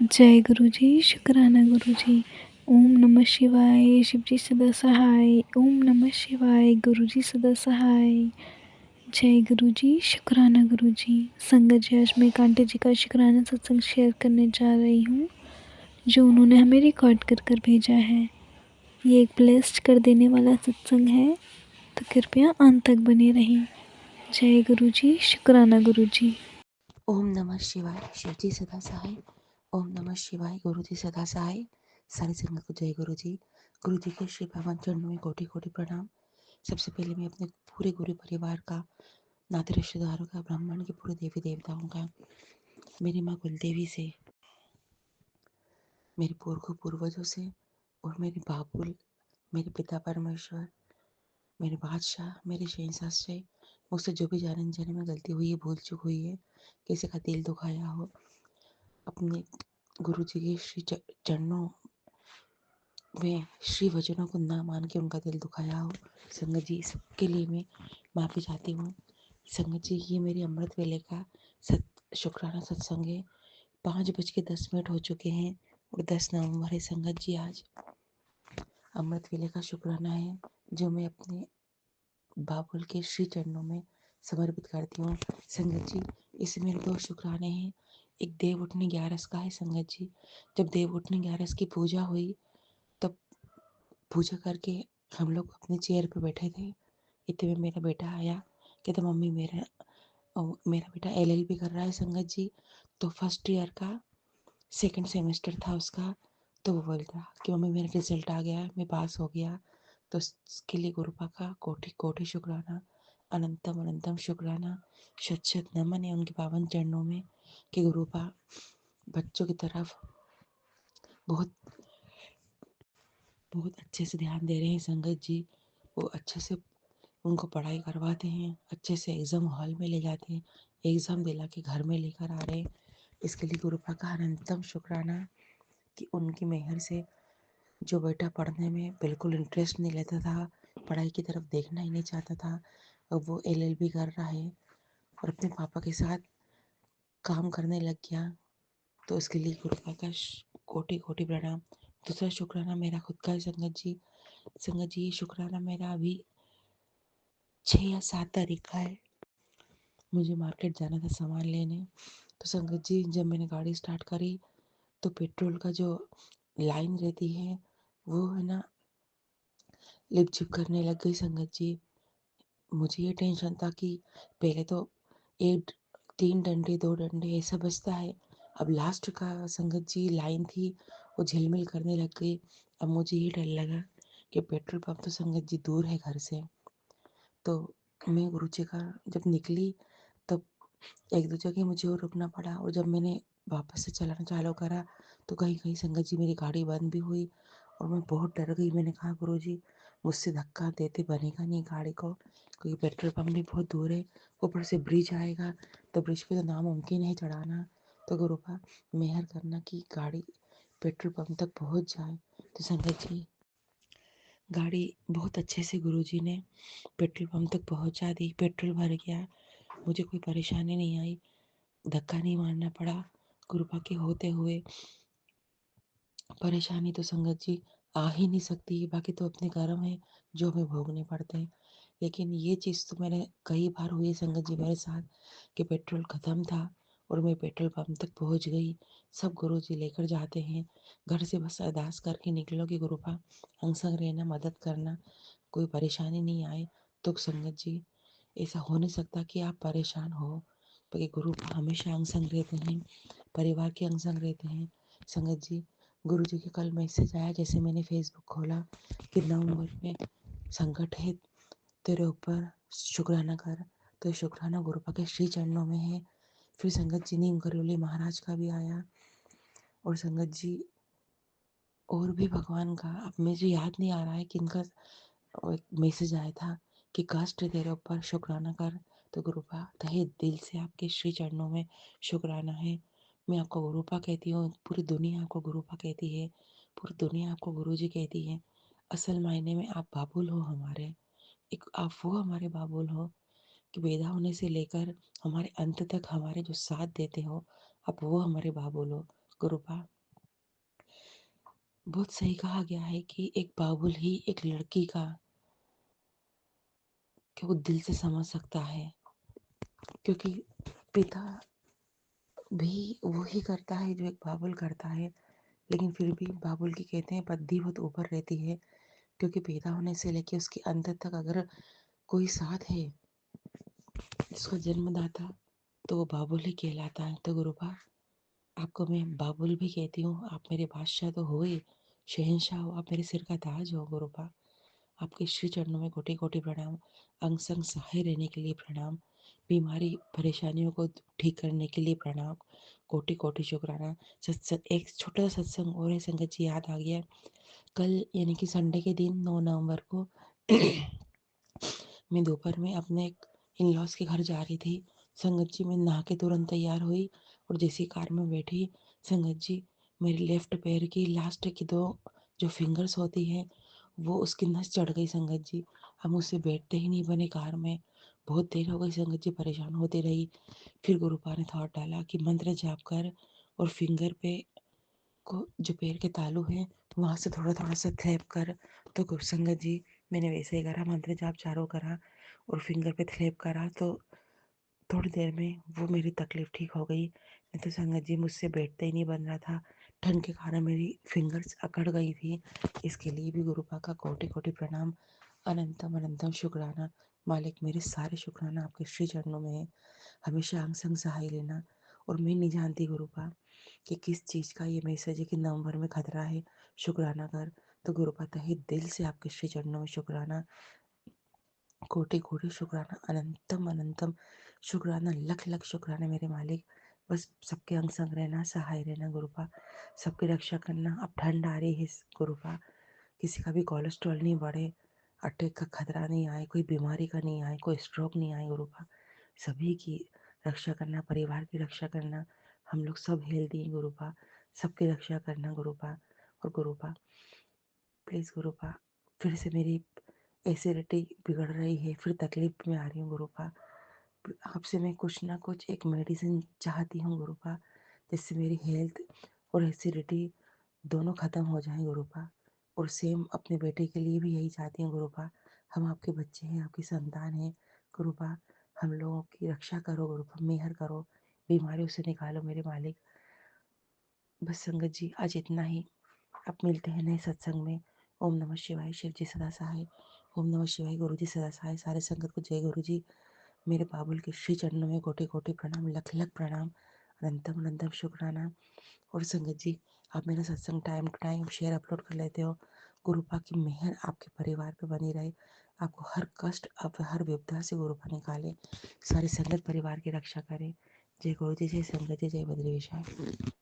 जय गुरु जी, शुक्राना गुरु जी। ओम नमः शिवाय, शिव जी सदा सहाय। ओम नमः शिवाय, गुरु जी सदा सहाय। जय गुरु जी, शुक्राना गुरु जी। संगत जी, आज मैं कांटे जी का शुक्राना सत्संग शेयर करने जा रही हूँ, जो उन्होंने हमें रिकॉर्ड कर कर भेजा है। ये एक ब्लेस्ड कर देने वाला सत्संग है, तो कृपया अंत तक बने रहें। जय गुरु जी, शुक्राना गुरु जी। ओम नमः शिवाय। शिवजी सदा सहाय। ओम नमः शिवाय। गुरु जी सदा सहाय। सारी संगत को जय गुरु जी। गुरु जी के श्री पावन चरणों में कोटि कोटि प्रणाम। सबसे पहले मैं अपने पूरे गुरु परिवार का, नाते रिश्तेदारों का, ब्राह्मण के पूरे देवी देवताओं का, मेरी माँ कुलदेवी से, मेरे पूर्वजों से और मेरे बाबुल, मेरे पिता परमेश्वर, मेरे बादशाह, मेरे शहंशाह से मुझसे जो भी जाने अनजाने में गलती हुई है, भूल चूक हुई है, किसी का दिल दुखाया हो, अपने गुरु जी के चरणों में श्री वचनों को ना मान के उनका दिल दुखाया हो, संगत जी सबके लिए मैं माफ़ी चाहती हूँ। संगत जी, ये मेरी अमृत वेले का शुक्राना सत्संग है। 5:10 हो चुके हैं और 10 नवंबर है। संगत जी, आज अमृत वेले का शुक्राना है, जो मैं अपने बाबुल के श्री चरणों में समर्पित करती हूँ। संगत जी, इसमें मेरे 2 शुक्राने हैं। एक देव उठनी 11 का है। संगत जी, जब देव उठनी 11 की पूजा हुई, तब पूजा करके हम लोग अपने चेयर पे बैठे थे। इतने में मेरा बेटा आया, कहता मम्मी मेरा बेटा एलएलबी कर रहा है संगत जी। तो फर्स्ट ईयर का सेकंड सेमेस्टर था उसका। तो वो बोलता कि मम्मी मेरा रिजल्ट आ गया, मैं पास हो गया। तो उसके लिए गुरुपा का कोटि कोटि शुक्राना, अनंतम अनंतम शुक्राना, शत शत नमन है उनके पावन चरणों में कि गुरुपा बच्चों की तरफ बहुत बहुत अच्छे से ध्यान दे रहे हैं। संगत जी, वो अच्छे से उनको पढ़ाई करवाते हैं, अच्छे से एग्ज़ाम हॉल में ले जाते हैं, एग्ज़ाम दिला के घर में लेकर आ रहे हैं। इसके लिए गुरुपा का अनंतम शुक्राना कि उनकी मेहर से जो बेटा पढ़ने में बिल्कुल इंटरेस्ट नहीं लेता था, पढ़ाई की तरफ देखना ही नहीं चाहता था, अब वो एलएलबी कर रहा है और अपने पापा के साथ काम करने लग गया। तो उसके लिए गुरुपा का कोटि कोटि प्रणाम। दूसरा शुक्राना मेरा खुद का है संगत जी। संगत जी, ये शुक्राना मेरा अभी 6 या 7 तारीख का है। मुझे मार्केट जाना था सामान लेने। तो संगत जी, जब मैंने गाड़ी स्टार्ट करी, तो पेट्रोल का जो लाइन रहती है, वो है ना, लिप झिप करने लग गई संगत जी। मुझे ये टेंशन था कि पहले तो एक 3 डंडे 2 डंडे ऐसा बजता है, अब लास्ट का संगत जी लाइन थी, वो झिलमिल करने लग गई। अब मुझे ये डर लगा कि पेट्रोल पंप तो संगत जी दूर है घर से। तो मैं गुरुजी का जब निकली, तब एक दो जगह मुझे और रुकना पड़ा, और जब मैंने वापस से चलाना चालू करा, तो कहीं कहीं संगत जी मेरी गाड़ी बंद भी हुई और मैं बहुत डर गई। मैंने कहा गुरुजी, मुझसे धक्का देते बनेगा नहीं गाड़ी को, क्योंकि पेट्रोल पंप भी बहुत दूर है, ऊपर से ब्रिज आएगा, तो ब्रिज पे तो नामुमकिन है चढ़ाना। तो गुरुपा मेहर करना कि गाड़ी पेट्रोल पंप तक पहुंच जाए। तो संगत जी, गाड़ी बहुत अच्छे से गुरुजी ने पेट्रोल पंप तक पहुंचा दी, पेट्रोल भर गया, मुझे कोई परेशानी नहीं आई, धक्का नहीं मारना पड़ा। कृपा के होते हुए परेशानी तो संगत जी आ ही नहीं सकती, बाकी तो अपने कर्म है जो हमें भोगने पड़ते हैं। लेकिन ये चीज़ तो मैंने कई बार हुई संगत जी मेरे साथ कि पेट्रोल ख़त्म था और मैं पेट्रोल पंप तक पहुंच गई। सब गुरु जी लेकर जाते हैं, घर से बस अरदास करके निकलो कि गुरुपा अंग संग रहना, मदद करना, कोई परेशानी नहीं आए। तो संगत जी, ऐसा हो नहीं सकता कि आप परेशान हो, क्योंकि गुरु हमेशा अंग संग रहते हैं, परिवार के अंग संग रहते हैं। संगत जी, गुरु जी के कल मैसेज आया, जैसे मैंने फेसबुक खोला कि नवंबर में संकट है तेरे ऊपर, शुक्राना कर। तो शुक्राना गुरुपा के श्री चरणों में है। फिर संगत जी नीम करोली महाराज का भी आया, और संगत जी और भी भगवान का, अब मुझे याद नहीं आ रहा है किनका एक मैसेज आया था कि कष्ट है तेरे ऊपर, शुक्राना कर। तो गुरुपा तहे दिल से आपके श्री चरणों में शुक्राना है। मैं आपको गुरुपा कहती हूँ, पूरी दुनिया आपको गुरुपा कहती है, पूरी दुनिया आपको गुरुजी कहती है। असल मायने में आप बाबुल हो हमारे, एक आप वो हमारे बाबुल हो कि पैदा होने से लेकर हमारे अंत तक हमारे जो साथ देते हो, आप वो हमारे बाबुल हो। गुरुपा, बहुत सही कहा गया है कि एक बाबुल ही एक लड़की का कि वो दिल से समझ सकता है, क्योंकि पिता भी वो ही करता है जो एक बाबुल करता है। लेकिन फिर भी बाबुल की कहते हैं बुद्धि बहुत ऊपर रहती है, क्योंकि पैदा होने से लेके उसके अंत तक अगर कोई साथ है उसका जन्मदाता, तो वो बाबुल ही कहलाता है। तो गुरुपा, आपको मैं बाबुल भी कहती हूँ। आप मेरे बादशाह तो हो ही, शहंशाह हो, आप मेरे सिर का ताज हो गुरुपा। आपके श्री चरणों में कोटि कोटि प्रणाम। अंग संग सहाय रहने के लिए प्रणाम। बीमारी परेशानियों को ठीक करने के लिए प्रणाम। कोटि कोटि शुक्राना। सत्संग, एक छोटा सा सत्संग और है संगत जी, याद आ गया। कल यानी कि संडे के दिन 9 नवंबर को मैं दोपहर में अपने इन लॉज के घर जा रही थी। संगत जी, मैं नहा के तुरंत तैयार हुई और जैसी कार में बैठी, संगत जी, मेरे लेफ्ट पैर की लास्ट की दो जो फिंगर्स होती हैं वो उसकी नस चढ़ गई संगत जी। हम उससे बैठते ही नहीं बने कार में। बहुत देर हो गई संगत जी, परेशान होती रही। फिर गुरुपा ने थॉट डाला कि मंत्र जाप कर और फिंगर पे को जो पैर के तालू हैं वहाँ से थोड़ा थोड़ा सा थ्रैप कर। तो गुरुसंगत जी, मैंने वैसे ही करा, मंत्र जाप चारों करा और फिंगर पे थ्रैप करा, तो थोड़ी देर में वो मेरी तकलीफ ठीक हो गई। नहीं तो संगत जी, मुझसे बैठता ही नहीं बन रहा था, ठंड के कारण मेरी फिंगर्स अकड़ गई थी। इसके लिए भी गुरुपा का कोटि कोटि प्रणाम, अनंतम अनंतम शुक्राना। मालिक, मेरे सारे शुक्राना आपके श्री चरणों में है। हमेशा अंग संग सहाय लेना। और मैं नहीं जानती गुरुपा कि किस चीज़ का ये मैसेज है कि नवंबर में खतरा है, शुक्राना कर। तो गुरुपा, तहे दिल से आपके श्री चरणों में शुक्राना, कोटि कोटि शुक्राना, अनंतम अनंतम शुक्राना, लख लख शुक्राना मेरे मालिक। बस सबके अंग संग रहना, सहाय रहना गुरुपा, सबकी रक्षा करना। अब ठंड आ रही है गुरुपा, किसी का भी कोलेस्ट्रॉल नहीं बढ़े, अटैक का खतरा नहीं आए, कोई बीमारी का नहीं आए, कोई स्ट्रोक नहीं आए गुरुपा। सभी की रक्षा करना, परिवार की रक्षा करना। हम लोग सब हेल्दी हैं गुरुपा, सबकी रक्षा करना गुरुपा। और गुरुपा, प्लीज़ गुरुपा, फिर से मेरी एसिडिटी बिगड़ रही है, फिर तकलीफ में आ रही हूँ गुरुपा। आपसे मैं कुछ ना कुछ एक मेडिसिन चाहती हूँ गुरुपा, जिससे मेरी हेल्थ और एसिडिटी दोनों ख़त्म हो जाए गुरुपा। और सेम अपने बेटे के लिए भी यही चाहती हूँ गुरुपा। हम आपके बच्चे हैं, आपकी संतान हैं गुरुपा। हम लोगों की रक्षा करो गुरुपा, मेहर करो, बीमारियों से निकालो मेरे मालिक। बस संगत जी, आज इतना ही। अब मिलते हैं नए सत्संग में। ओम नमः शिवाय। शिव जी सदा सहाय। ओम नमः शिवाय। गुरु जी सदा सहाय। सारे संगत को जय गुरु जी। मेरे बाबुल के श्री चरणों में कोटि कोटि प्रणाम, लख लख प्रणाम, अनंतम अनंतम शुक्राना। और संगत जी, आप मेरा सत्संग time to time share upload कर लेते हो। गुरुपा की मेहर आपके परिवार पे बनी रहे, आपको हर कष्ट, आप हर विपदा से गुरुपा निकाले, सारे संगत परिवार की रक्षा करे। जय गुरु जी, जय संगत जी, जय बद्री विशाल।